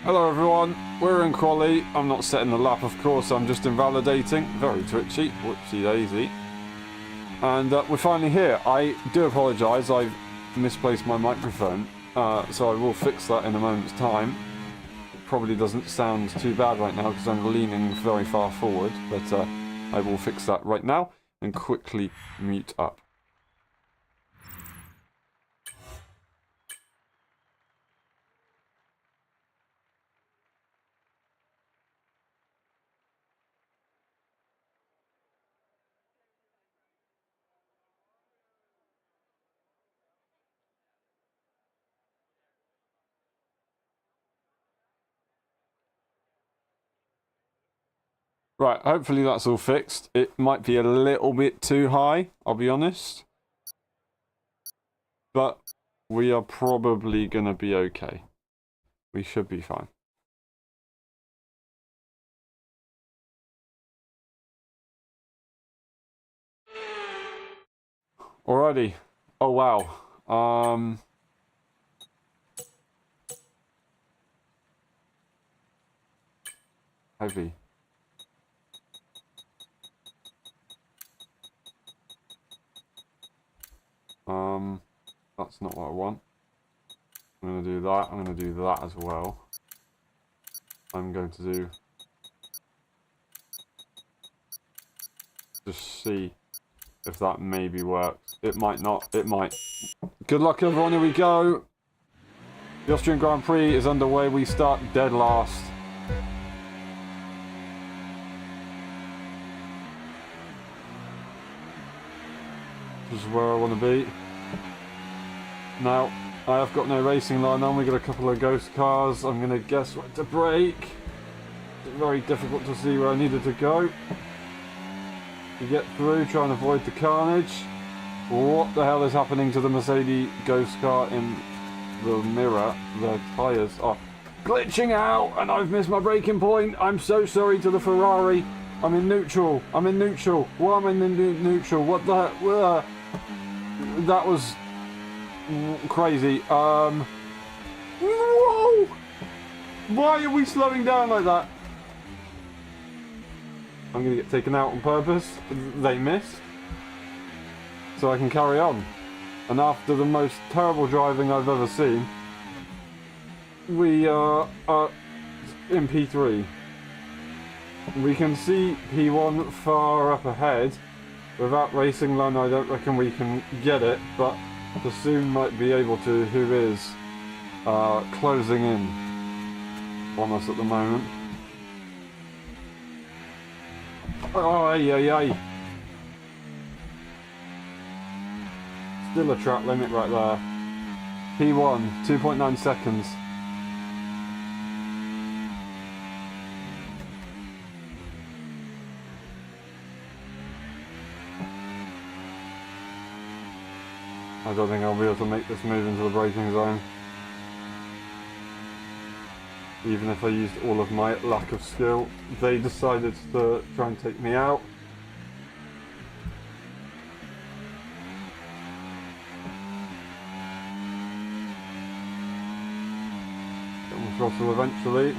Hello everyone, we're in quali. I'm not setting the lap, of course, I'm just invalidating. Very twitchy, whoopsie daisy. And we're finally here. I do apologise, I've misplaced my microphone, so I will fix that in a moment's time. It probably doesn't sound too bad right now because I'm leaning very far forward, but I will fix that right now and quickly mute up. Right, hopefully that's all fixed. It might be a little bit too high, I'll be honest. But we are probably going to be okay. We should be fine. Alrighty. Oh wow. Heavy. That's not what I want. I'm going to do that. I'm going to do that as well. I'm going to do... Just see if that maybe works. It might not. It might. Good luck, everyone. Here we go. The Austrian Grand Prix is underway. We start dead last. This is where I want to be. Now, I have got no racing line on. We got a couple of ghost cars. I'm going to guess where to brake. It's very difficult to see where I needed to go. To get through, try and avoid the carnage. What the hell is happening to the Mercedes ghost car in the mirror? The tyres are glitching out and I've missed my braking point. I'm so sorry to the Ferrari. I'm in neutral. I'm in neutral. Why am I in neutral? What the heck? That was crazy. Whoa! Why are we slowing down like that? I'm going to get taken out on purpose. They missed. So I can carry on. And after the most terrible driving I've ever seen, we are in P3. We can see P1 far up ahead. Without racing line, I don't reckon we can get it, but the soon might be able to, who is closing in on us at the moment. Oh, ay. Still a track limit right there. P1, 2.9 seconds. I don't think I'll be able to make this move into the braking zone. Even if I used all of my lack of skill, they decided to try and take me out. Get my throttle eventually.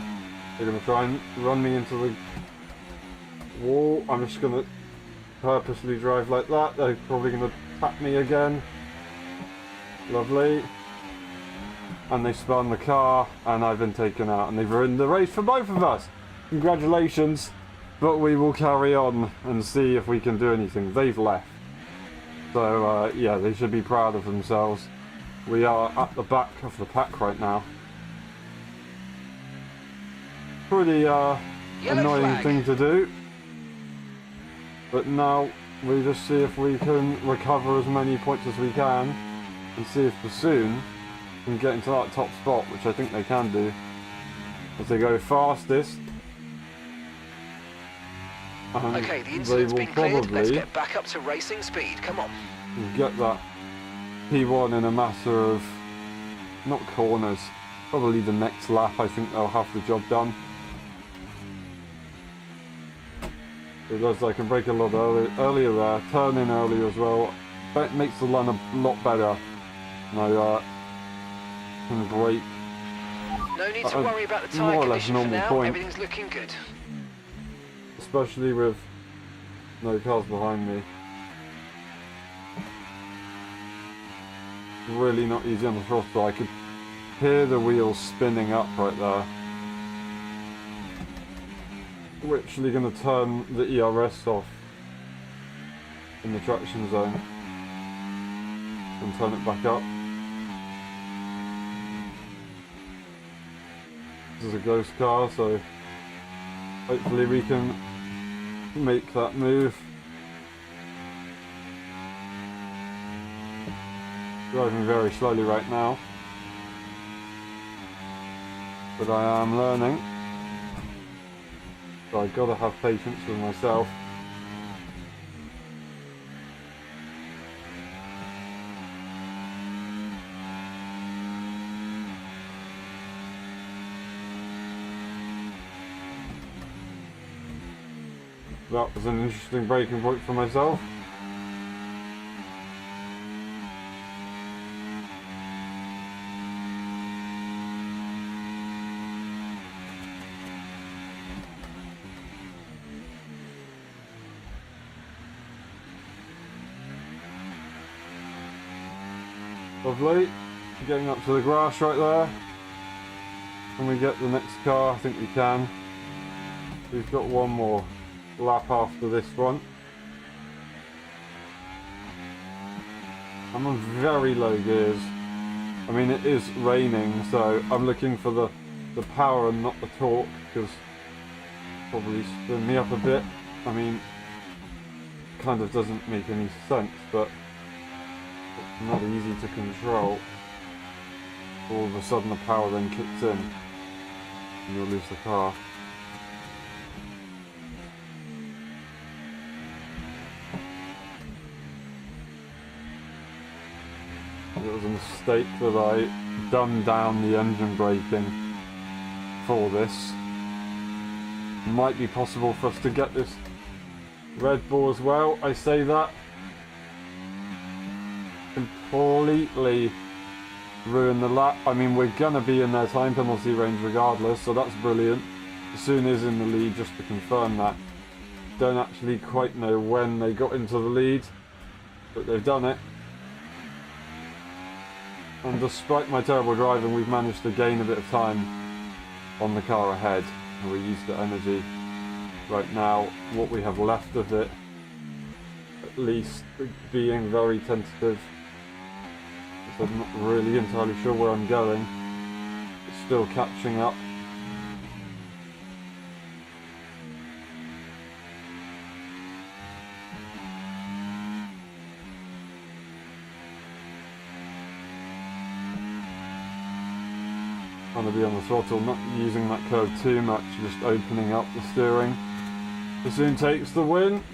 They're going to try and run me into the wall. I'm just going to purposely drive like that. They're probably going to tap me again. Lovely. And they spun the car and I've been taken out and they've ruined the race for both of us. Congratulations, but we will carry on and see if we can do anything. They've left. So yeah, they should be proud of themselves. We are at the back of the pack right now. Pretty annoying thing to do. But now we just see if we can recover as many points as we can and see if Bassoon can get into that top spot, which I think they can do. As they go fastest. Okay, the incident's been cleared. Let's get back up to racing speed. Come on. Get that P1 in a matter of, not corners, probably the next lap. I think they'll have the job done. It does, I can brake a lot earlier there, turn in earlier as well. That makes the line a lot better. And I can brake No need to worry about the more tyre or less condition for normal now. point. Everything's looking good. Especially with no cars behind me. Really not easy on the throttle. I could hear the wheels spinning up right there. We're actually going to turn the ERS off in the traction zone and turn it back up. This is a ghost car, so hopefully we can make that move. Driving very slowly right now, but I am learning, so I've got to have patience with myself. That was an interesting braking point for myself. Lovely. Getting up to the grass right there. Can we get the next car? I think we can. We've got one more lap after this one. I'm on very low gears. I mean, it is raining, so I'm looking for the power and not the torque, because probably spin me up a bit. I mean, kind of doesn't make any sense, but it's not easy to control. All of a sudden the power then kicks in and you'll lose the car. It was a mistake that I dumbed down the engine braking for this. It might be possible for us to get this Red Bull as well. I say that. Completely ruin the lap. I mean, we're gonna be in their time penalty range regardless, so that's brilliant. As soon as in the lead, just to confirm that. Don't actually quite know when they got into the lead, but they've done it. And despite my terrible driving, we've managed to gain a bit of time on the car ahead. And we used the energy. Right now, what we have left of it, at least being very tentative. I'm not really entirely sure where I'm going. It's still catching up. Trying to be on the throttle, not using that curve too much, just opening up the steering. Bassoon takes the win.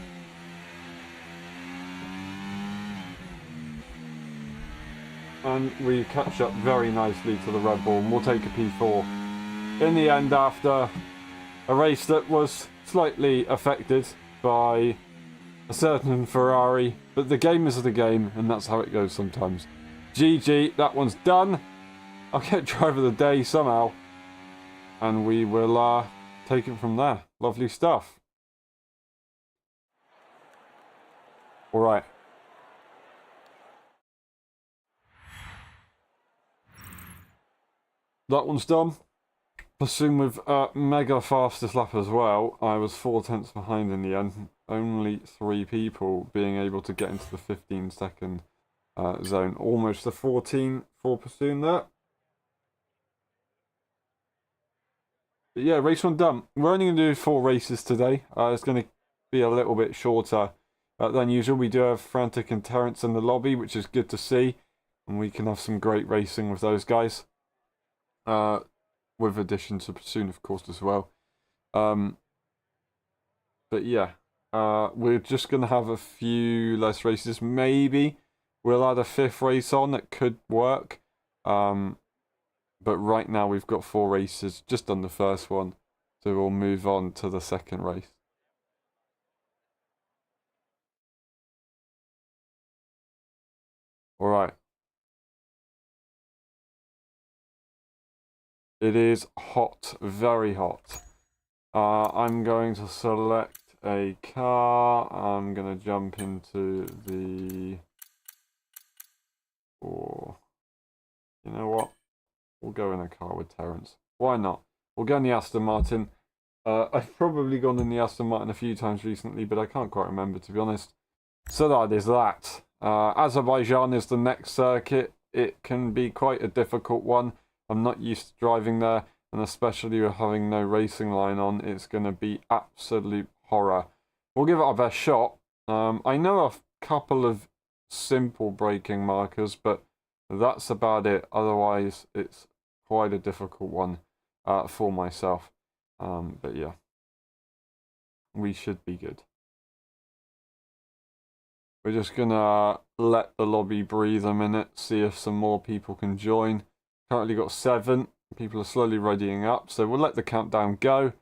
And we catch up very nicely to the Red Bull, and we'll take a P4 in the end after a race that was slightly affected by a certain Ferrari, but the game is the game, and that's how it goes sometimes. GG, that one's done. I'll get driver of the day somehow, and we will take it from there. Lovely stuff. Alright. That one's done. Bassoon with mega fastest lap as well. I was 4 tenths behind in the end. Only 3 people being able to get into the 15-second zone. Almost a 14 for Bassoon there. But yeah, race 1 done. We're only going to do 4 races today. It's going to be a little bit shorter than usual. We do have Frantic and Terrence in the lobby, which is good to see. And we can have some great racing with those guys. With addition to Bassoon, of course, as well. But yeah, we're just going to have a few less races. Maybe we'll add a 5th race on that could work. But right now we've got 4 races, just on the first one. So we'll move on to the second race. Alright. It is hot, very hot. I'm going to select a car. I'm going to jump into the... Or, you know what? We'll go in a car with Terence. Why not? We'll go in the Aston Martin. I've probably gone in the Aston Martin a few times recently, but I can't quite remember, to be honest. So that is that. Azerbaijan is the next circuit. It can be quite a difficult one. I'm not used to driving there, and especially with having no racing line on, it's going to be absolute horror. We'll give it our best shot. I know a couple of simple braking markers, but that's about it. Otherwise, it's quite a difficult one for myself. But yeah, we should be good. We're just gonna let the lobby breathe a minute, see if some more people can join. Currently got 7. People are slowly readying up, so we'll let the countdown go.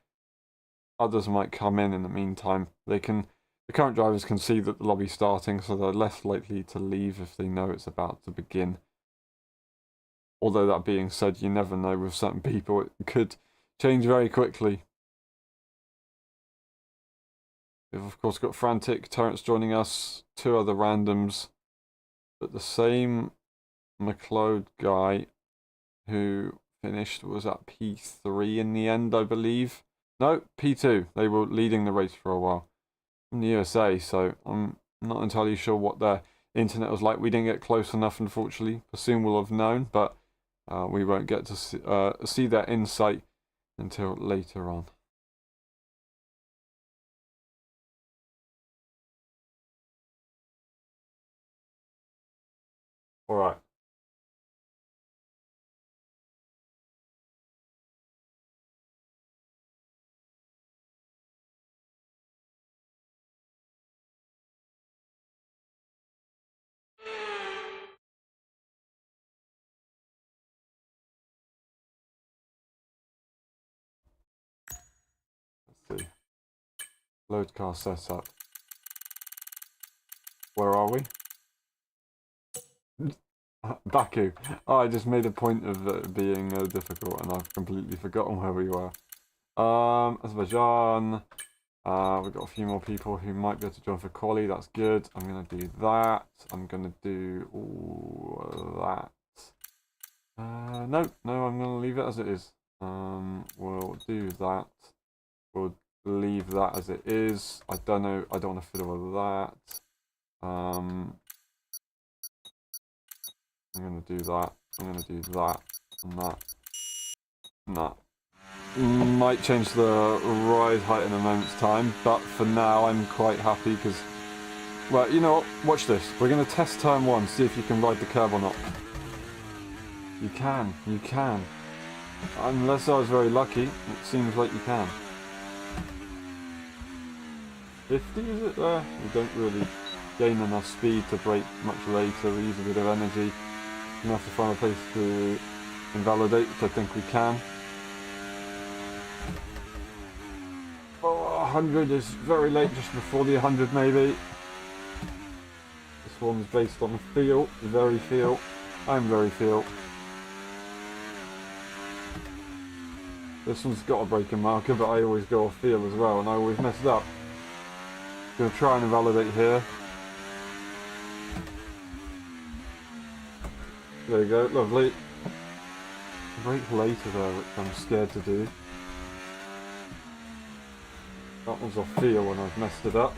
Others might come in the meantime. The current drivers can see that the lobby's starting, so they're less likely to leave if they know it's about to begin. Although that being said, you never know with certain people, it could change very quickly. We've of course got Frantic, Terence joining us, 2 other randoms, but the same McLeod guy who finished was at P3 in the end, I believe. No, P2. They were leading the race for a while. From the USA, so I'm not entirely sure what their internet was like. We didn't get close enough, unfortunately. Soon we'll have known, but we won't get to see their insight until later on. All right. Let's see. Load car setup. Where are we? Baku. Oh, I just made a point of it being difficult, and I've completely forgotten where we were. Azerbaijan. We've got a few more people who might be able to join for quali. That's good. I'm gonna do that. I'm gonna do all that. No, I'm gonna leave it as it is. We'll do that. We'll leave that as it is. I don't know. I don't want to fiddle with that. I'm gonna do that. I'm gonna do that and that. And that. Might change the ride height in a moment's time, but for now I'm quite happy because, well, you know what? Watch this. We're going to test turn 1, see if you can ride the curb or not. You can. Unless I was very lucky, it seems like you can. 50 is it there? We don't really gain enough speed to brake much later. We use a bit of energy. We're going to have to find a place to invalidate, which I think we can. 100 is very late, just before the 100 maybe. This one's based on feel, very feel. I'm very feel. This one's got a braking marker, but I always go off feel as well, and I always mess it up. Gonna try and invalidate here. There you go, lovely. Brake later though, which I'm scared to do. That one's off feel when I've messed it up.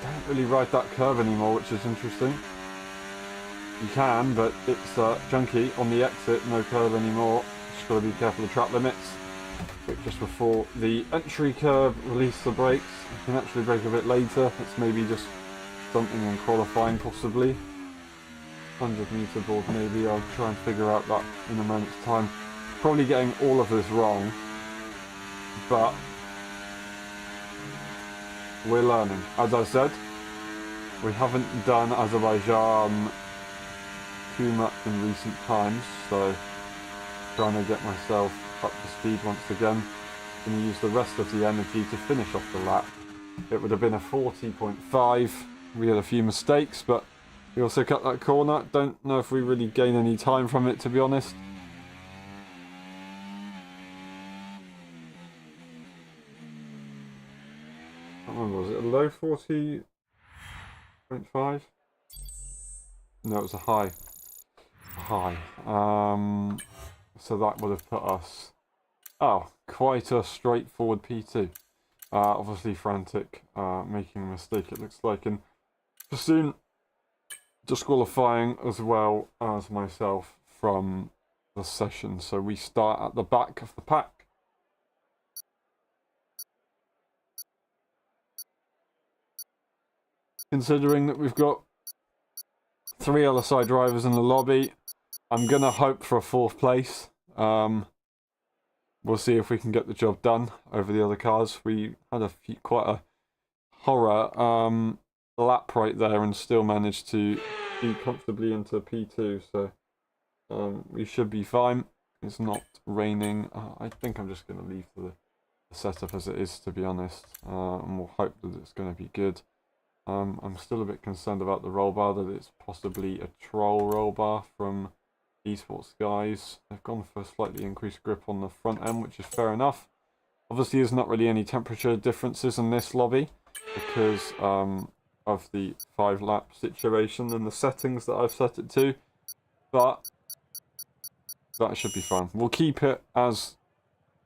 Don't really ride that curve anymore, which is interesting. You can, but it's junky. On the exit, no curve anymore. Just got to be careful of track limits. But just before the entry curve, release the brakes. You can actually brake a bit later. It's maybe just something in qualifying, possibly. 100 meter board, maybe. I'll try and figure out that in a moment's time. Probably getting all of this wrong, but we're learning. As I said, we haven't done Azerbaijan too much in recent times, so trying to get myself up to speed once again. Going to use the rest of the energy to finish off the lap. It would have been a 40.5. We had a few mistakes, but we also cut that corner. Don't know if we really gain any time from it, to be honest. 40.5? No, it was a high. High. So that would have put us... Oh, quite a straightforward P2. Obviously Frantic, making a mistake it looks like, and Pursuit disqualifying as well as myself from the session. So we start at the back of the pack. Considering that we've got 3 LSI drivers in the lobby, I'm going to hope for a 4th place. We'll see if we can get the job done over the other cars. We had quite a horror lap right there and still managed to be comfortably into P2, so we should be fine. It's not raining. I think I'm just going to leave the setup as it is, to be honest, and we'll hope that it's going to be good. I'm still a bit concerned about the roll bar, that it's possibly a troll roll bar from Esports guys. They've gone for slightly increased grip on the front end, which is fair enough. Obviously there's not really any temperature differences in this lobby because of the 5-lap situation and the settings that I've set it to, but that should be fine. We'll keep it as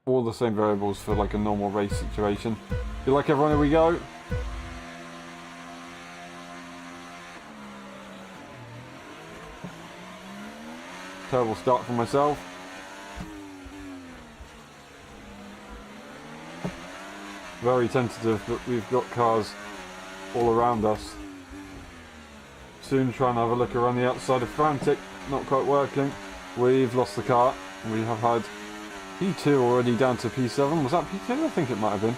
all the same variables for like a normal race situation. You like everyone, here we go. Terrible start for myself. Very tentative, but we've got cars all around us. Soon try and have a look around the outside of Frantic. Not quite working. We've lost the car. We have had P2 already down to P7. Was that P2? I think it might have been.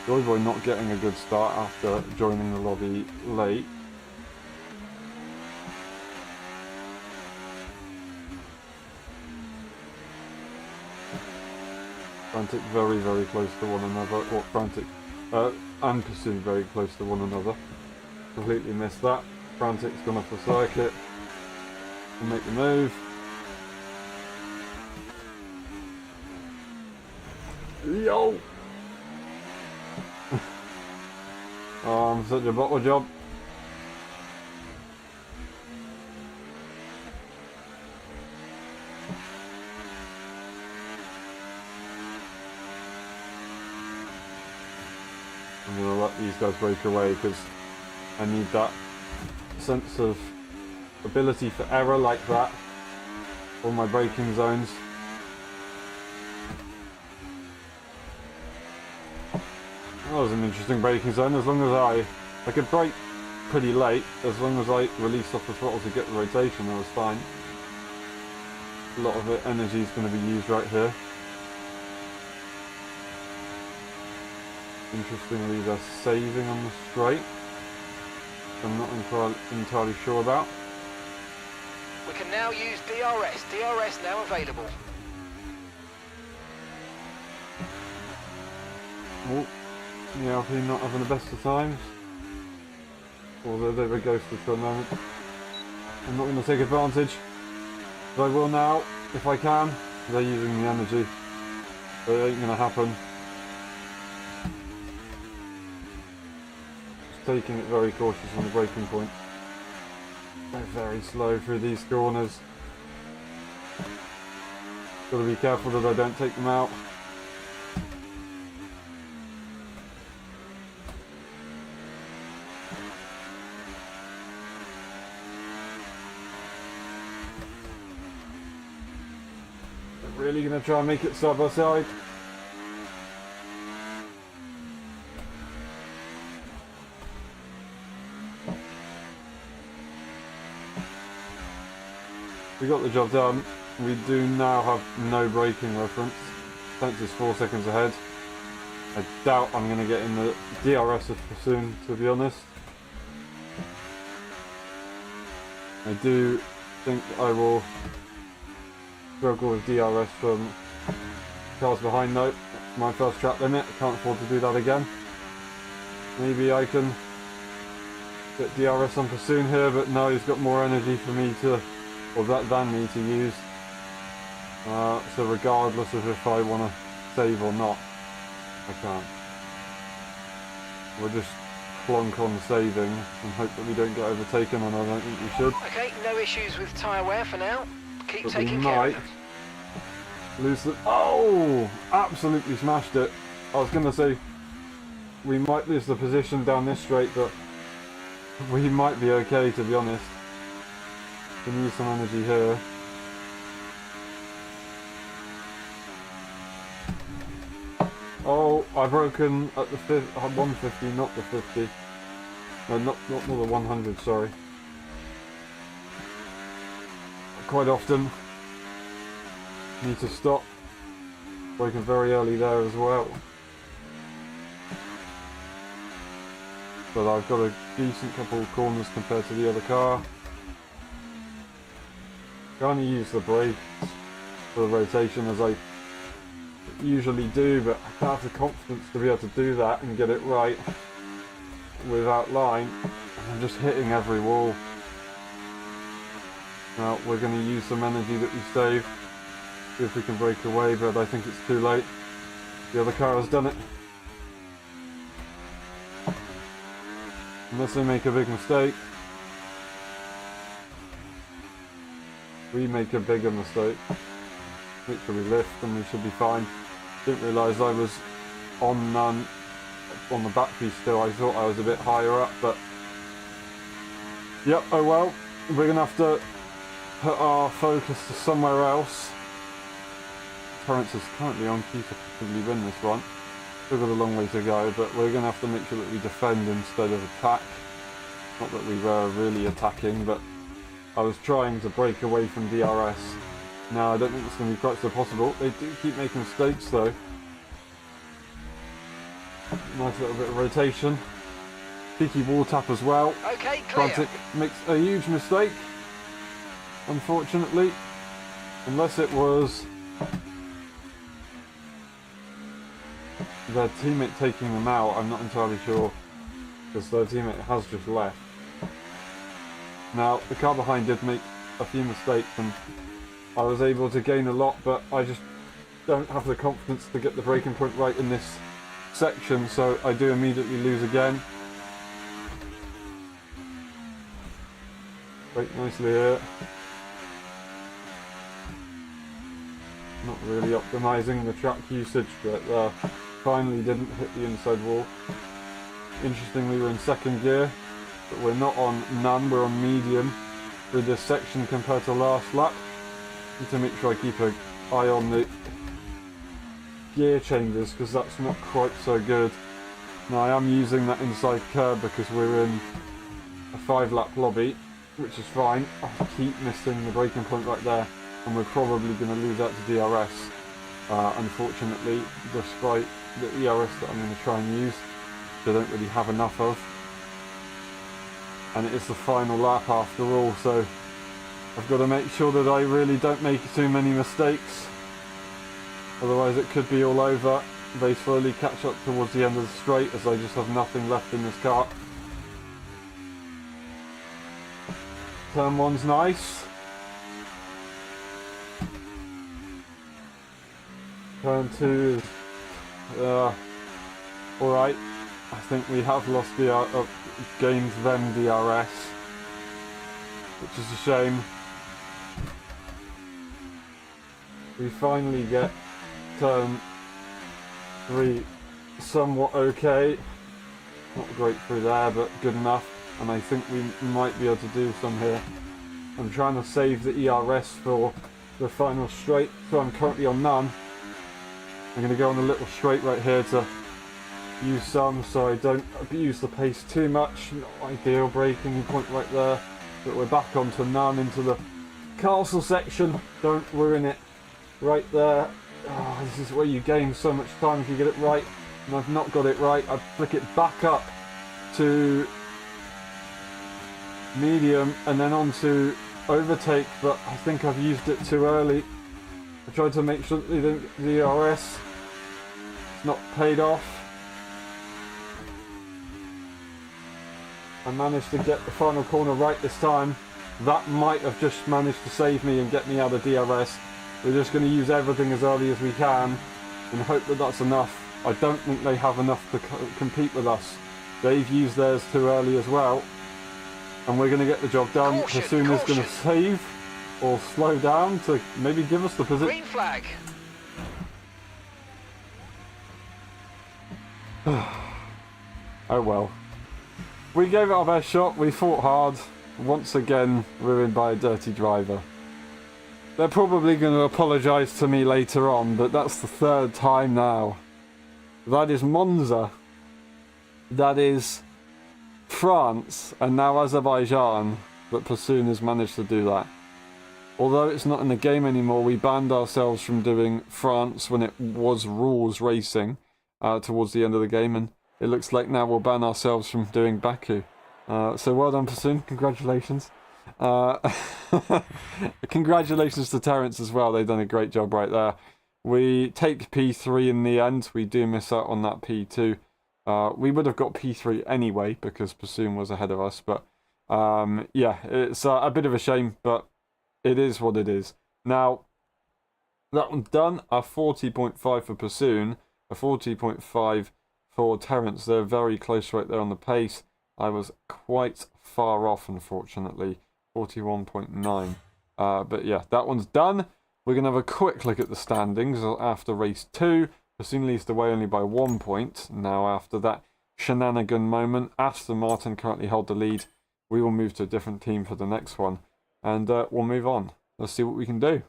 Joy Boy not getting a good start after joining the lobby late. Frantic very, very close to one another. Or Frantic and Pursuit very close to one another. Completely missed that. Frantic's gone off the circuit and make the move. Yo! Such a bottle job. I'm going to let these guys break away because I need that sense of ability for error like that for my braking zones. That was an interesting braking zone. As long as I could brake pretty late, as long as I released off the throttle to get the rotation, I was fine. A lot of energy is going to be used right here. Interestingly, they're saving on the straight. I'm not entirely sure about. We can now use DRS. DRS now available. Oh, the Alpine not having the best of times. Although they were ghosted for a moment. I'm not going to take advantage. But I will now, if I can. They're using the energy. But it ain't going to happen. Taking it very cautious on the braking point. They're very slow through these corners. Got to be careful that I don't take them out. I'm really going to try and make it side by side. We got the job done. We do now have no braking reference. Fence is 4 seconds ahead. I doubt I'm going to get in the DRS soon, to be honest. I do think I will struggle with DRS from cars behind though. It's my first track limit. I can't afford to do that again. Maybe I can get DRS on Pursuit here, but no, he's got more energy for me to, or that than me to use. So regardless of if I want to save or not, I can't. We'll just plonk on saving and hope that we don't get overtaken, and I don't think we should. Okay, no issues with tyre wear for now. Keep But taking we care might of them. lose the... Oh! Absolutely smashed it. I was going to say we might lose the position down this straight, but we might be okay, to be honest. Can use some energy here. Oh, I've broken at the 150, not the 50. No, not the 100, sorry. Quite often need to stop. Broken very early there as well. But I've got a decent couple of corners compared to the other car. Can't use the brakes for the rotation as I usually do, but I don't have the confidence to be able to do that and get it right without line. I'm just hitting every wall. Now we're going to use some energy that we saved, see if we can break away, but I think it's too late. The other car has done it. Unless they make a big mistake. We make a bigger mistake. Make sure we lift and we should be fine. Didn't realise I was on none on the back piece still. I thought I was a bit higher up, but yep, oh well. We're going to have to put our focus to somewhere else. Torrance is currently on key to probably win this one. Still got a long way to go, but we're going to have to make sure that we defend instead of attack. Not that we were really attacking, but I was trying to break away from DRS. Now I don't think it's going to be quite so possible. They do keep making mistakes though. Nice little bit of rotation. Cheeky wall tap as well. Okay, clear. Frantic makes a huge mistake, unfortunately. Unless it was their teammate taking them out, I'm not entirely sure, because their teammate has just left. Now, the car behind did make a few mistakes and I was able to gain a lot, but I just don't have the confidence to get the braking point right in this section, so I do immediately lose again. Brake nicely here. Not really optimising the track usage, but finally didn't hit the inside wall. Interestingly, we're in second gear, but we're not on none, we're on medium with this section compared to last lap. Need to make sure I keep an eye on the gear changes, because that's not quite so good. Now I am using that inside curb because we're in a 5-lap lobby, which is fine. I keep missing the braking point right there, and we're probably going to lose out to DRS. Unfortunately, despite the ERS that I'm going to try and use, which I don't really have enough of. And it is the final lap after all, so I've got to make sure that I really don't make too many mistakes. Otherwise it could be all over. They slowly catch up towards the end of the straight as I just have nothing left in this car. Turn one's nice. Turn two is alright. I think we have lost the gained them DRS, which is a shame. We finally get turn 3 somewhat okay. Not great through there, but good enough. And I think we might be able to do some here. I'm trying to save the ERS for the final straight, so I'm currently on none. I'm going to go on a little straight right here to use some so I don't abuse the pace too much. Not ideal braking point right there, but we're back onto none into the castle section. Don't ruin it right there. Oh, this is where you gain so much time if you get it right, and I've not got it right. I flick it back up to medium and then onto overtake, but I think I've used it too early. I tried to make sure that they don't get the DRS. It's not paid off. I managed to get the final corner right this time. That might have just managed to save me and get me out of DRS. We're just going to use everything as early as we can and hope that that's enough. I don't think they have enough to compete with us They've used theirs too early as well. And we're going to get the job done. Pursuit is going to save or slow down to maybe give us the position. Green flag. Oh well. We gave it our best shot. We fought hard. Once again, ruined by a dirty driver. They're probably going to apologise to me later on, but that's the third time now. That is Monza. That is France, and now Azerbaijan, that Pursuit has managed to do that. Although it's not in the game anymore, we banned ourselves from doing France when it was rules racing towards the end of the game, and it looks like now we'll ban ourselves from doing Baku. So well done, Pursuit. Congratulations. Congratulations to Terence as well. They've done a great job right there. We take P3 in the end. We do miss out on that P2. We would have got P3 anyway because Pursuit was ahead of us. But yeah, it's a bit of a shame, but it is what it is. Now, that one's done. A 40.5 for Pursuit, a 40.5 for Terence. They're very close right there on the pace. I was quite far off, unfortunately. 41.9. But yeah, that one's done. We're going to have a quick look at the standings after race 2. Pursuit leads the way only by 1 point. Now, after that shenanigan moment, Aston Martin currently hold the lead. We will move to a different team for the next one. And we'll move on. Let's see what we can do.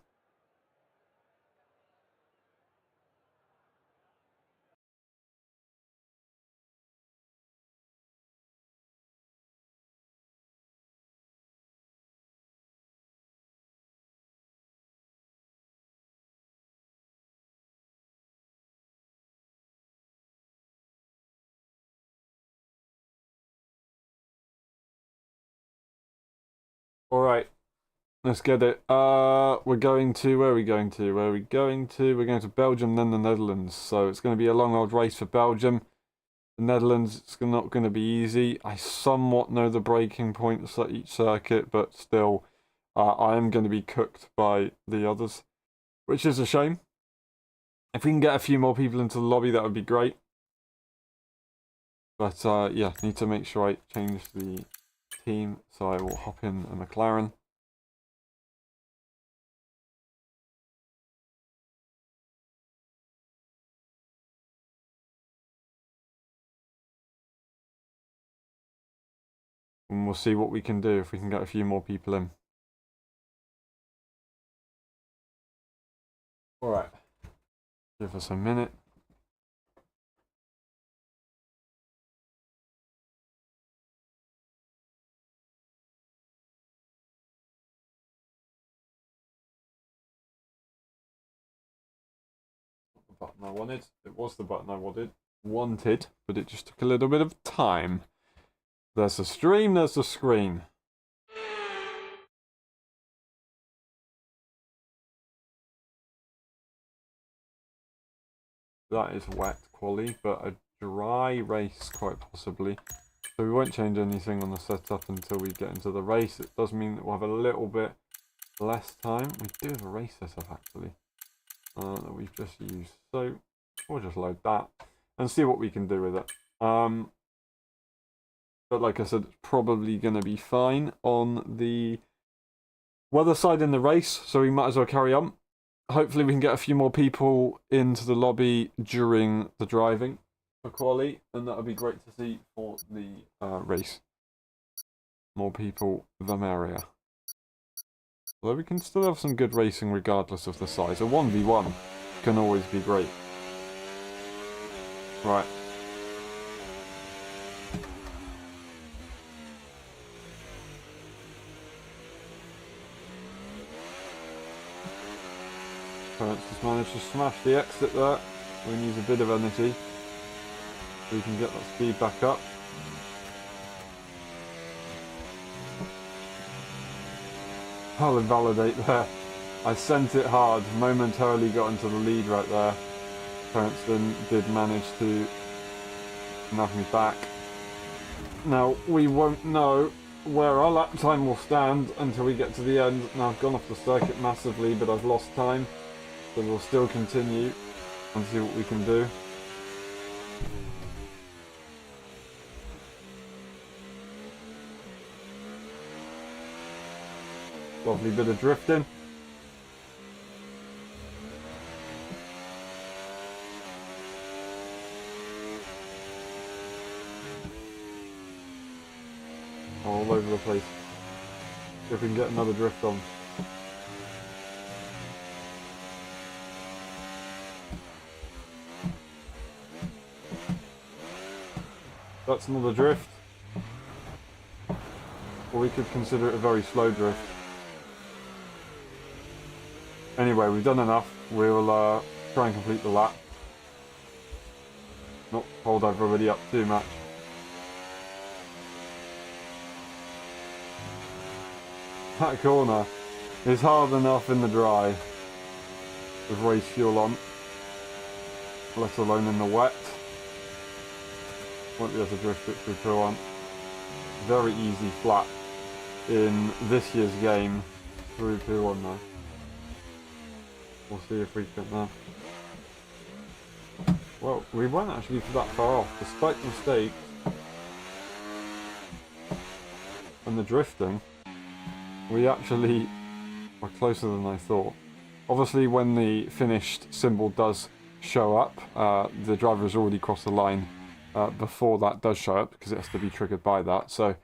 Alright, let's get it. We're going to, where are we going to? We're going to Belgium, then the Netherlands. So it's going to be a long old race for Belgium. The Netherlands, it's not going to be easy. I somewhat know the braking points at each circuit, but still, I am going to be cooked by the others, which is a shame. If we can get a few more people into the lobby, that would be great. But yeah, need to make sure I change the team, so I will hop in a McLaren. And we'll see what we can do if we can get a few more people in. Alright. Give us a minute. The button I wanted. It was the button I wanted, but it just took a little bit of time. There's the stream, there's the screen. That is wet quali, but a dry race quite possibly. So we won't change anything on the setup until we get into the race. It does mean that we'll have a little bit less time. We do have a race setup actually that we've just used. So we'll just load that and see what we can do with it. But like I said, it's probably going to be fine on the weather side in the race, so we might as well carry on. Hopefully we can get a few more people into the lobby during the driving for quali, and that would be great to see for the race. More people, the merrier. Although we can still have some good racing regardless of the size. A 1v1 can always be great. Right. Terence just managed to smash the exit there. We need a bit of energy so we can get that speed back up. I'll invalidate there. I sent it hard, momentarily got into the lead right there. Terence then did manage to knock me back. Now, we won't know where our lap time will stand until we get to the end. Now, I've gone off the circuit massively, but I've lost time. So we'll still continue and see what we can do. Lovely bit of drifting. All over the place. See if we can get another drift on. That's another drift. Or we could consider it a very slow drift. Anyway, we've done enough. We'll try and complete the lap. Not hold everybody up too much. That corner is hard enough in the dry with race fuel on, let alone in the wet. Won't be able to drift it through P1. Very easy flat in this year's game through P1 now. We'll see if we can. Well, we weren't actually that far off, despite the mistakes and the drifting. We actually are closer than I thought. Obviously, when the finished symbol does show up, the driver has already crossed the line before that does show up, because it has to be triggered by that. So,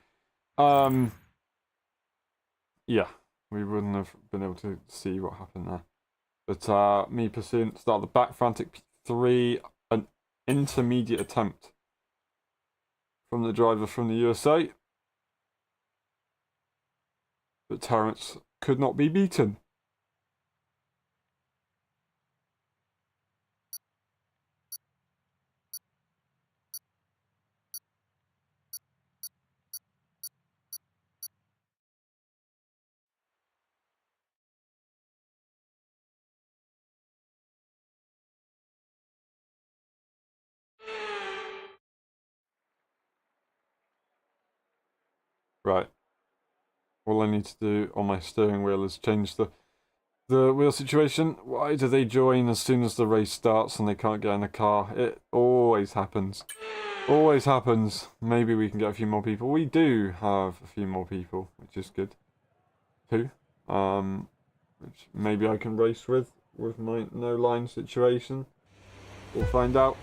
yeah, we wouldn't have been able to see what happened there. But me pursuing start the back, frantic P3, an intermediate attempt from the driver from the USA. But Terence could not be beaten. Right. All I need to do on my steering wheel is change the wheel situation. Why do they join as soon as the race starts and they can't get in a car? It always happens. Always happens. Maybe we can get a few more people. We do have a few more people, which is good. 2. Which maybe I can race with my no line situation. We'll find out.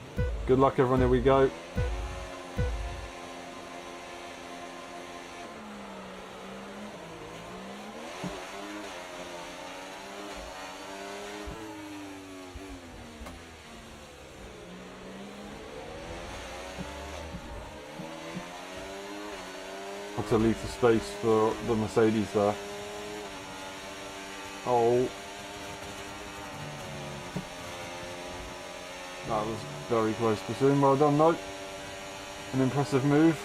Good luck everyone, here we go. To leave the space for the Mercedes there. Oh. That was very close to soon. Well done, though. An impressive move.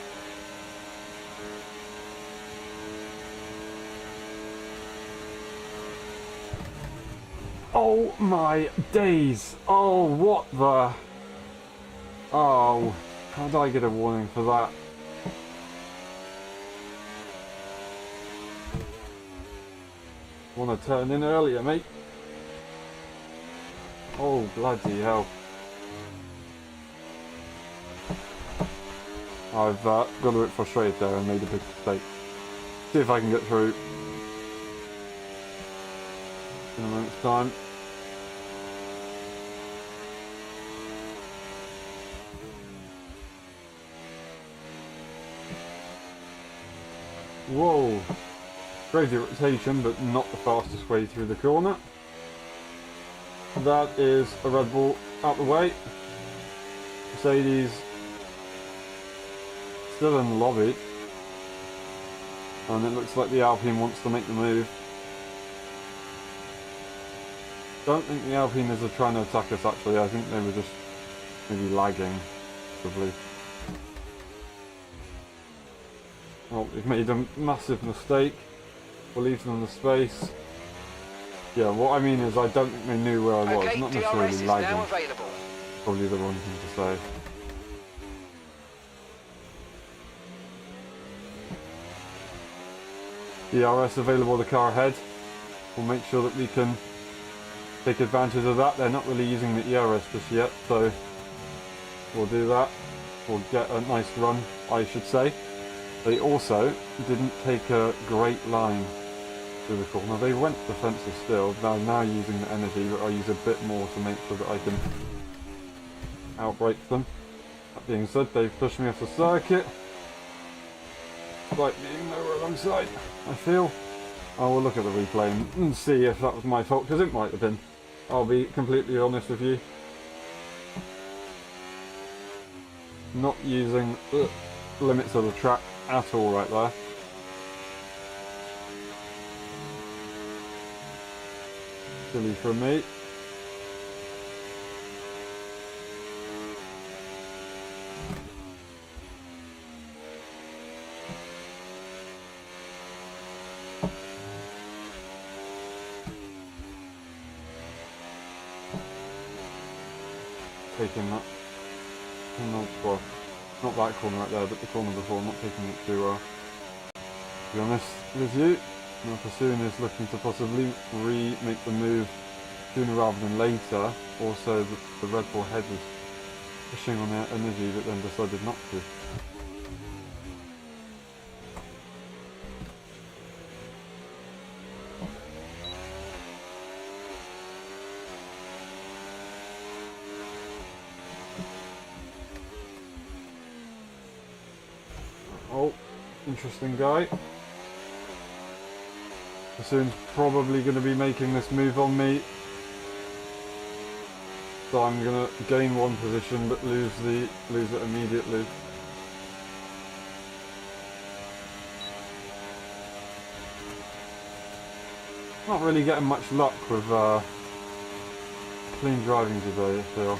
Oh my days. Oh, what the... Oh, how did I get a warning for that? Want to turn in earlier, mate. Oh, bloody hell. I've got a bit frustrated there and made a big mistake. See if I can get through in a moment's time. Whoa. Crazy rotation, but not the fastest way through the corner. That is a Red Bull out the way. Mercedes still in the lobby. And it looks like the Alpine wants to make the move. Don't think the Alpine is trying to attack us actually. I think they were just maybe lagging, possibly. Well, we've made a massive mistake. We'll leave them the space. Yeah, what I mean is I don't think they knew where I was, okay, not DRS necessarily is lagging. now available. Probably the wrong thing to say. DRS available, the car ahead. We'll make sure that we can take advantage of that. They're not really using the ERS just yet, so we'll do that. We'll get a nice run, I should say. They also didn't take a great line through the corner. They went defensive still. Now using the energy, but I use a bit more to make sure that I can outbrake them. That being said, they've pushed me off the circuit. Despite being nowhere alongside, I feel. I will look at the replay and see if that was my fault, because it might have been. I'll be completely honest with you. Not using the limits of the track at all right there. Silly from me. Taking that, well, not that corner right there, but the corner before, not taking it too well. To be honest with you, now Pursuin is looking to possibly remake the move sooner rather than later. Also, the Red Bull head was pushing on their energy, but then decided not to. Oh, interesting guy. Pursuin's probably going to be making this move on me. So I'm going to gain one position but lose it immediately. Not really getting much luck with clean driving today, I feel.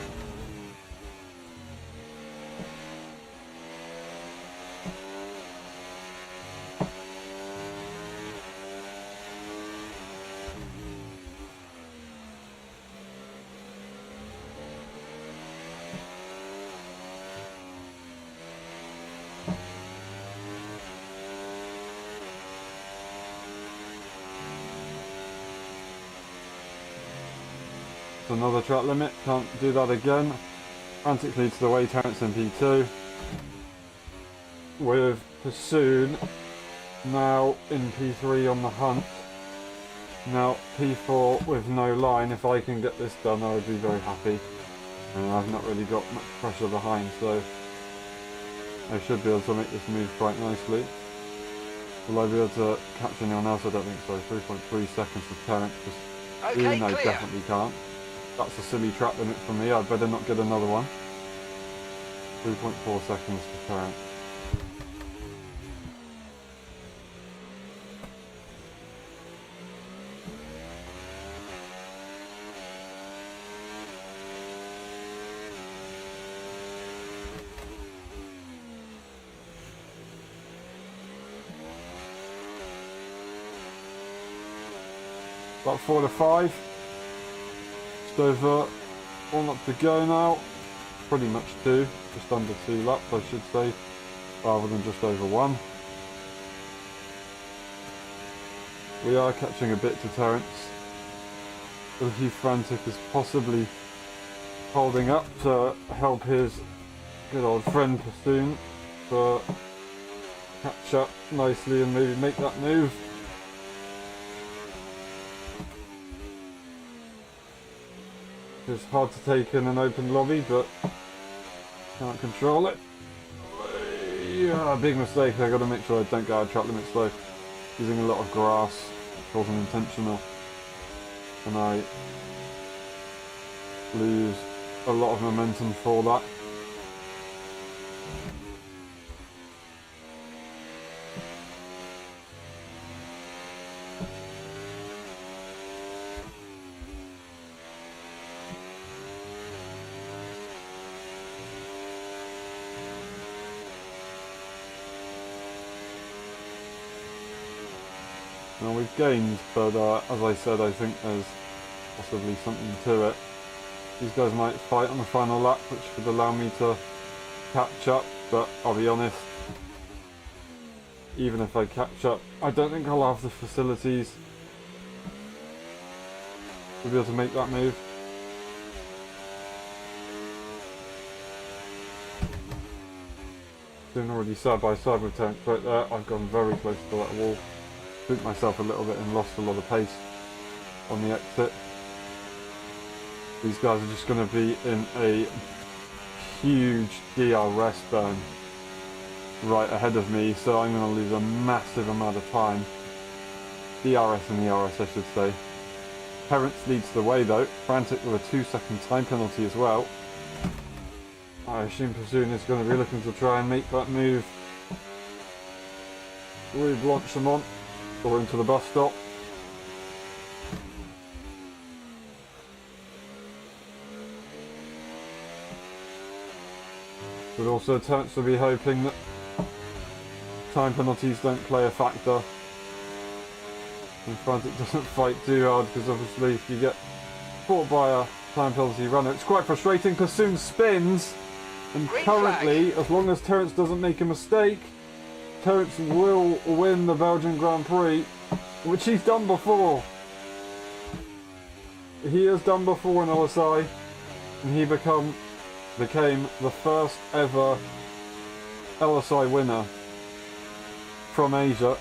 Another track limit, can't do that again. Frantically to the way Terence in P2. With Pursuin now in P3 on the hunt. Now P4 with no line. If I can get this done, I would be very happy. And I've not really got much pressure behind, so I should be able to make this move quite nicely. Will I be able to catch anyone else? I don't think so. 3.3 seconds to Terence. Okay, no, clear. definitely can't. That's a silly track limit for me. I'd better not get another one. 3.4 seconds to Terence. About 4 to 5. Just over 1 lap to go now. Pretty much 2. Just under 2 laps, I should say, rather than just over 1. We are catching a bit to Terence. But he's frantic as possibly holding up to help his good old friend Pursuin to catch up nicely and maybe make that move. It's hard to take in an open lobby, but can't control it. Yeah, big mistake. I got to make sure I don't go out of track limit slow. Using a lot of grass, wasn't intentional, and I lose a lot of momentum for that. Now we've gained, but as I said, I think there's possibly something to it. These guys might fight on the final lap, which could allow me to catch up, but I'll be honest, even if I catch up, I don't think I'll have the facilities to be able to make that move. Doing already side by side with Terence right there. I've gone very close to that wall. spooked myself a little bit and lost a lot of pace on the exit. These guys are just going to be in a huge DRS burn right ahead of me, so I'm going to lose a massive amount of time. DRS and ERS, I should say. Terence leads the way though, Frantic with a 2-second time penalty as well. I assume Pursuin is going to be looking to try and make that move. We've launched them on, or into the bus stop. But also Terence will be hoping that time penalties don't play a factor. And Frantic doesn't fight too hard, because obviously if you get caught by a time penalty runner, it's quite frustrating. Pursuin spins, and currently, as long as Terence doesn't make a mistake, Terence will win the Belgian Grand Prix, which he's done before. He has done before in LSI, and he became the first ever LSI winner from Asia.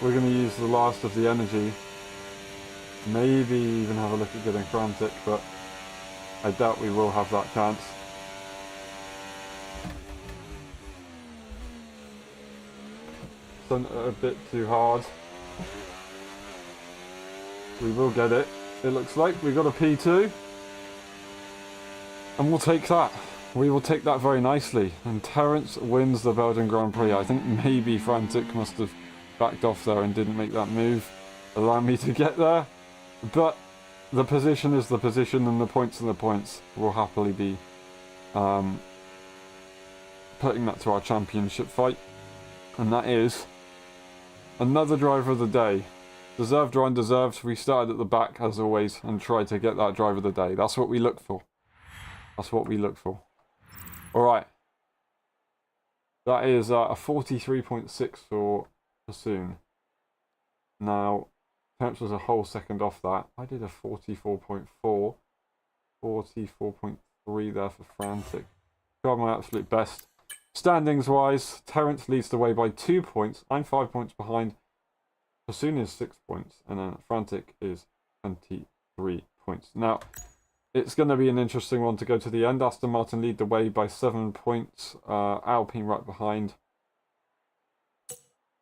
We're going to use the last of the energy. Maybe even have a look at getting Frantic, but I doubt we will have that chance. Sent it a bit too hard. We will get it. It looks like we got a P2. And we'll take that. We will take that very nicely. And Terence wins the Belgian Grand Prix. I think maybe Frantic must have backed off there and didn't make that move, allow me to get there. But the position is the position, and the points are the points. We'll happily be putting that to our championship fight. And that is another driver of the day. Deserved or undeserved, we started at the back as always and tried to get that driver of the day. That's what we look for. That's what we look for. Alright. That is a 43.6 for Pursuin. Now, Terence was a whole second off that. I did a 44.4. 44.3 there for Frantic. Tried my absolute best. Standings wise, Terence leads the way by 2 points. I'm 5 points behind. Pursuin is 6 points. And then Frantic is 23 points. Now, it's going to be an interesting one to go to the end. Aston Martin lead the way by 7 points. Alpine right behind.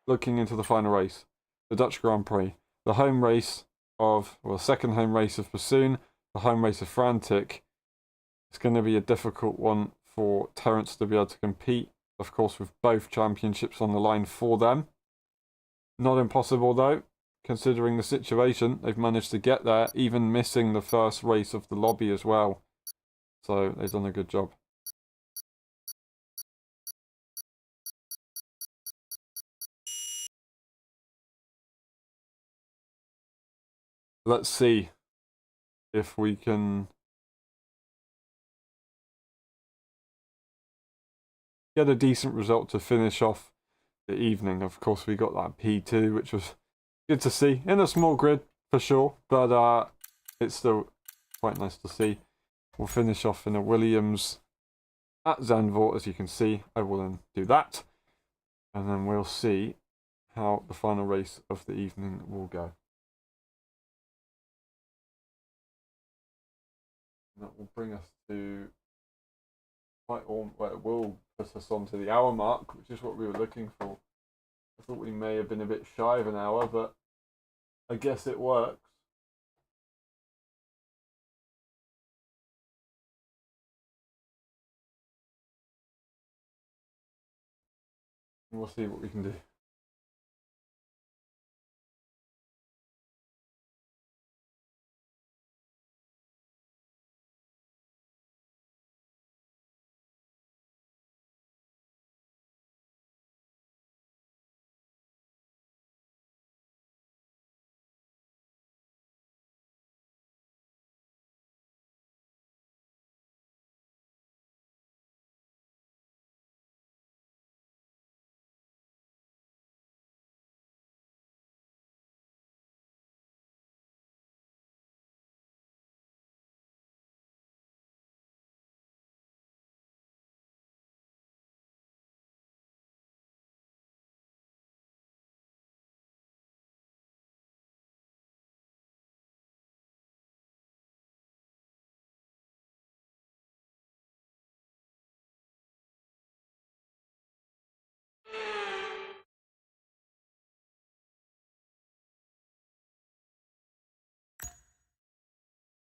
Looking into the final race. The Dutch Grand Prix. The home race of, well, second home race of Pursuin. The home race of Frantic. It's going to be a difficult one for Terence to be able to compete. Of course, with both championships on the line for them. Not impossible though. Considering the situation, they've managed to get there, even missing the first race of the lobby as well. So they've done a good job. Let's see if we can get a decent result to finish off the evening. Of course, we got that P2, which was good to see in a small grid for sure, but it's still quite nice to see. We'll finish off in a Williams at Zandvoort, as you can see. I will then do that, and then we'll see how the final race of the evening will go. That will bring us to well, it will put us on to the hour mark, which is what we were looking for. I thought we may have been a bit shy of an hour, but I guess it works. We'll see what we can do.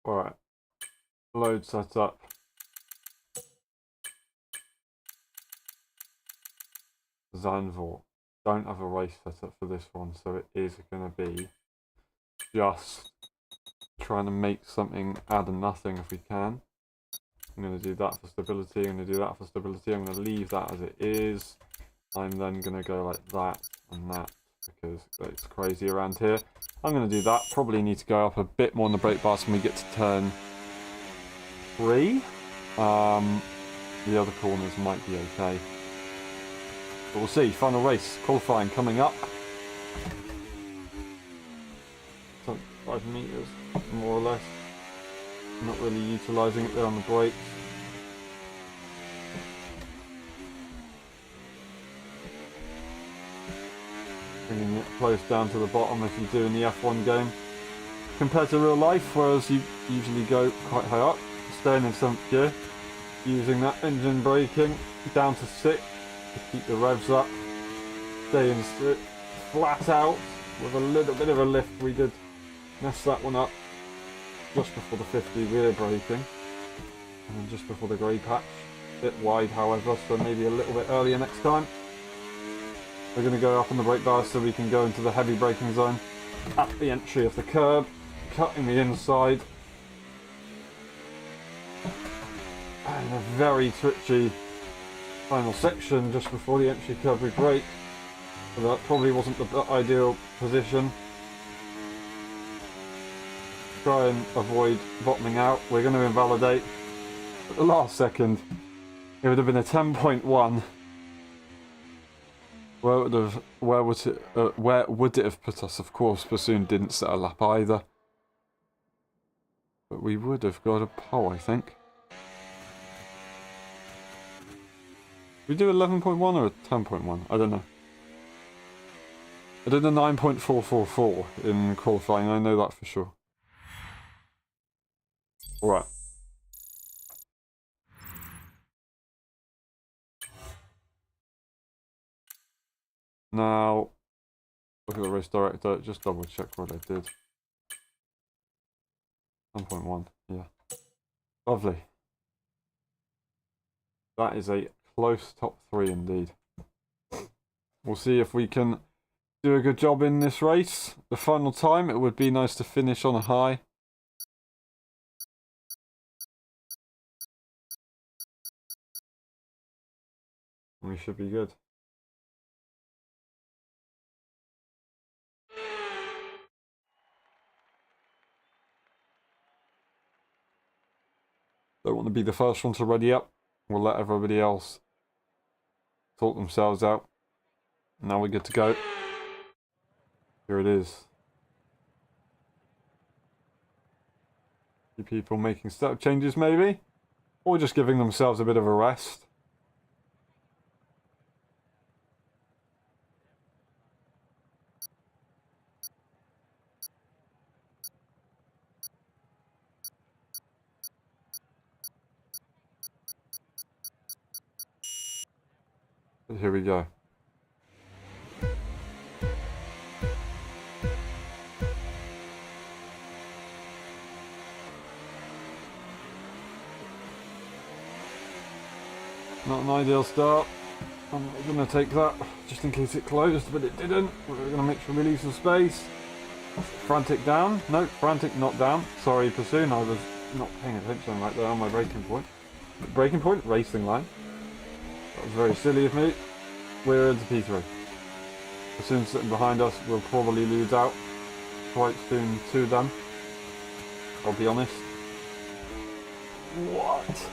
Alright. Load set up. Zanvor. Don't have a race set up for this one, so it is going to be just trying to make something out of nothing if we can. I'm going to do that for stability, I'm going to do that for stability, I'm going to leave that as it is. I'm then going to go like that and that, because it's crazy around here. I'm going to do that, probably need to go up a bit more on the brake bars when we get to turn 3. The other corners might be okay. But we'll see, final race, qualifying coming up. 5 meters, more or less. Not really utilising it there on the brakes. Bringing it close down to the bottom as you do in the F1 game. Compared to real life, whereas you usually go quite high up, staying in 7th gear, using that engine braking down to 6 to keep the revs up, staying flat out with a little bit of a lift. We did mess that one up just before the 50 rear braking, and then just before the grey patch. A bit wide, however, so maybe a little bit earlier next time. We're going to go up on the brake bars so we can go into the heavy braking zone at the entry of the curb, cutting the inside. And a very twitchy final section just before the entry curb we brake. So that probably wasn't the ideal position. Try and avoid bottoming out. We're going to invalidate at the last second. It would have been a 10.1. Where would it have put us? Of course, Bassoon didn't set a lap either. But we would have got a pole, I think. We do 11.1 or a 10.1? I don't know. I did a 9.444 in qualifying, I know that for sure. Alright. Now, look at the race director, just double check what I did. 10.1, yeah. Lovely. That is a close top 3 indeed. We'll see if we can do a good job in this race. The final time, it would be nice to finish on a high. We should be good. Don't want to be the first one to ready up. We'll let everybody else sort themselves out. Now we're good to go. Here it is. People making step changes maybe, or just giving themselves a bit of a rest. But here we go. Not an ideal start. I'm going to take that just in case it closed, but it didn't. We're going to make sure we leave some space. Frantic down. No, frantic not down. Sorry, Bassoon, I was not paying attention right there on my braking point. Braking point? Racing line. That was very silly of me. We're into P3. Bassoon sitting behind us, we'll probably lose out quite soon to them. I'll be honest. What?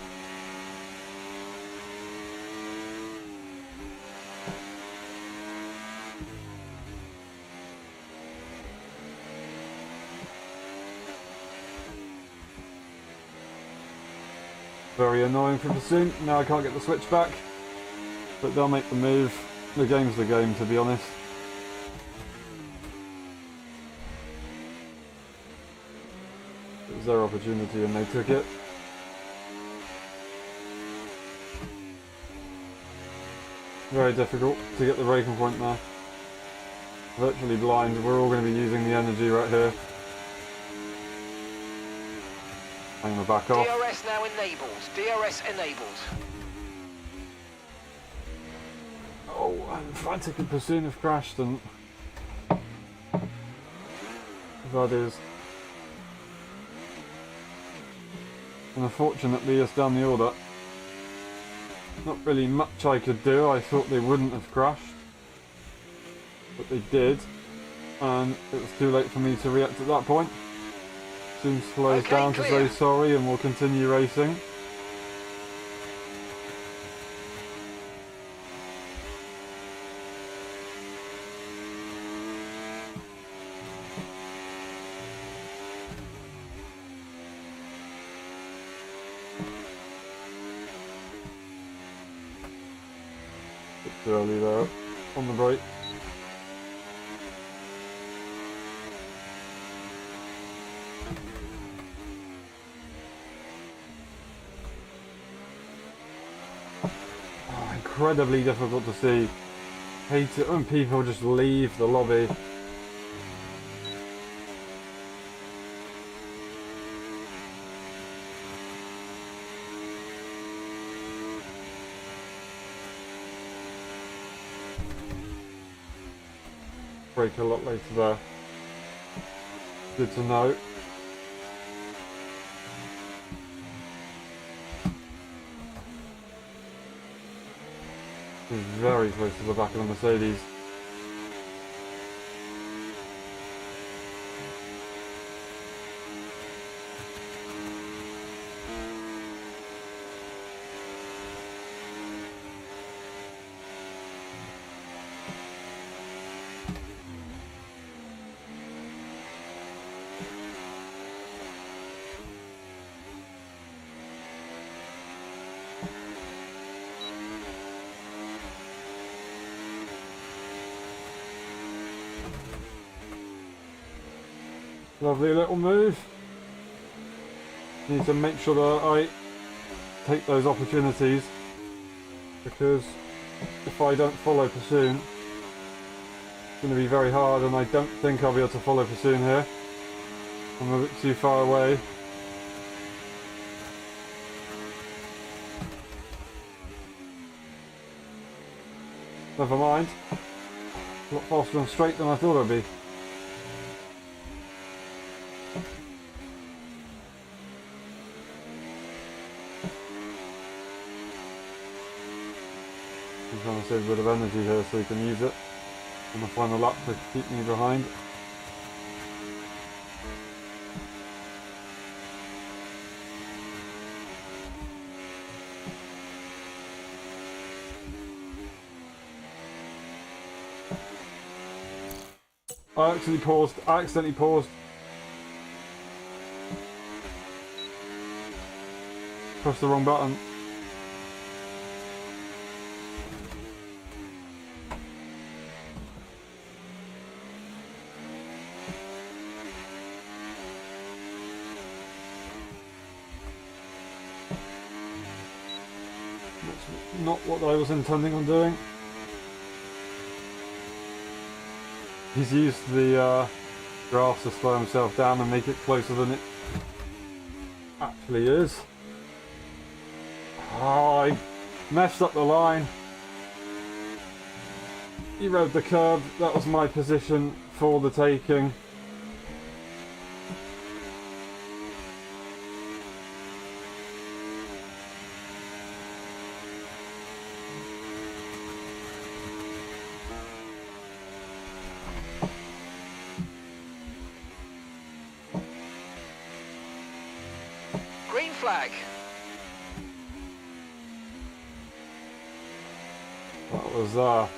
Very annoying for Bassoon. Now I can't get the switch back. But they'll make the move. The game's the game, to be honest. It was their opportunity and they took it. Very difficult to get the braking point now. Virtually blind. We're all going to be using the energy right here. Hang the back off. DRS now enabled. DRS enabled. Oh, and Frantic and Pursuit have crashed, and that is unfortunately it's down the order. Not really much I could do. I thought they wouldn't have crashed, but they did, and it was too late for me to react at that point. Soon slows down to say sorry, and we'll continue racing. Bit early there on the brake. Incredibly difficult to see. Hate it when people just leave the lobby. Brake a lot later there. Good to know. He's very close to the back of the Mercedes. Lovely little move. Need to make sure that I take those opportunities, because if I don't follow Pursuit, it's going to be very hard, and I don't think I'll be able to follow Pursuit here. I'm a bit too far away. Never mind. A lot faster and straight than I thought I'd be. I'm trying to save a bit of energy here so you can use it on the final lap to keep me behind. I accidentally paused. Pressed the wrong button. That's not what I was intending on doing. He's used the grass to slow himself down and make it closer than it actually is. Oh, I messed up the line. He rode the curb. That was my position for the taking. Green flag. That was a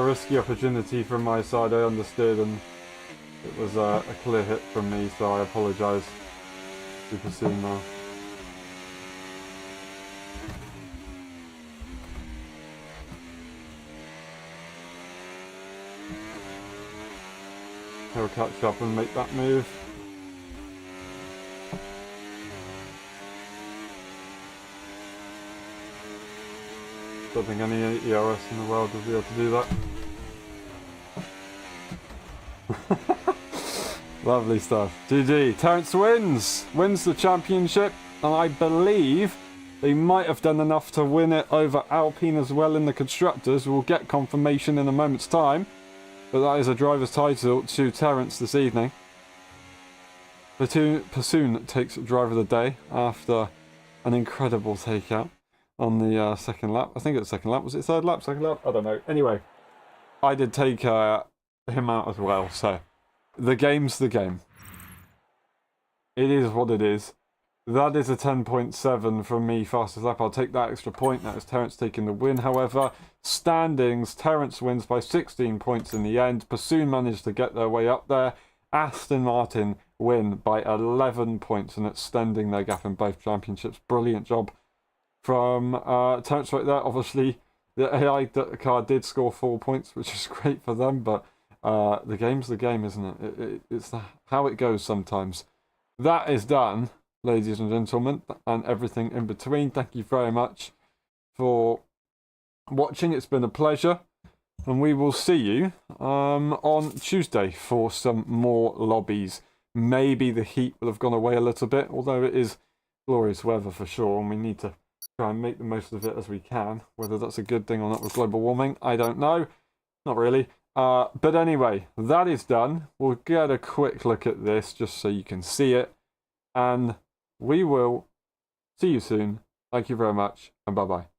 risky opportunity from my side, I understood, and it was a clear hit from me, so I apologise super soon now. He'll catch up and make that move. Don't think any ERS in the world will be able to do that. Lovely stuff. GG. Terence wins the championship, and I believe they might have done enough to win it over Alpine as well in the constructors. We'll get confirmation in a moment's time, but that is a driver's title to Terence this evening. Pursoon takes driver of the day after an incredible takeout on the second lap. I think it was second lap. Was it third lap? Second lap? I don't know. Anyway, I did take him out as well, so the game's the game. It is what it is. That is a 10.7 from me, fastest lap. I'll take that extra point. That is Terence taking the win. However, standings, Terence wins by 16 points in the end. Pursoon managed to get their way up there. Aston Martin win by 11 points and extending their gap in both championships. Brilliant job from Terence right there. Obviously, the AI car did score 4 points, which is great for them, but the game's the game, isn't it? It's how it goes sometimes. That is done, ladies and gentlemen, and everything in between. Thank you very much for watching. It's been a pleasure, and we will see you on Tuesday for some more lobbies. Maybe the heat will have gone away a little bit, although it is glorious weather for sure, and we need to try and make the most of it as we can. Whether that's a good thing or not with global warming, I don't know. Not really. But anyway, that is done. We'll get a quick look at this just so you can see it. And we will see you soon. Thank you very much, and bye-bye.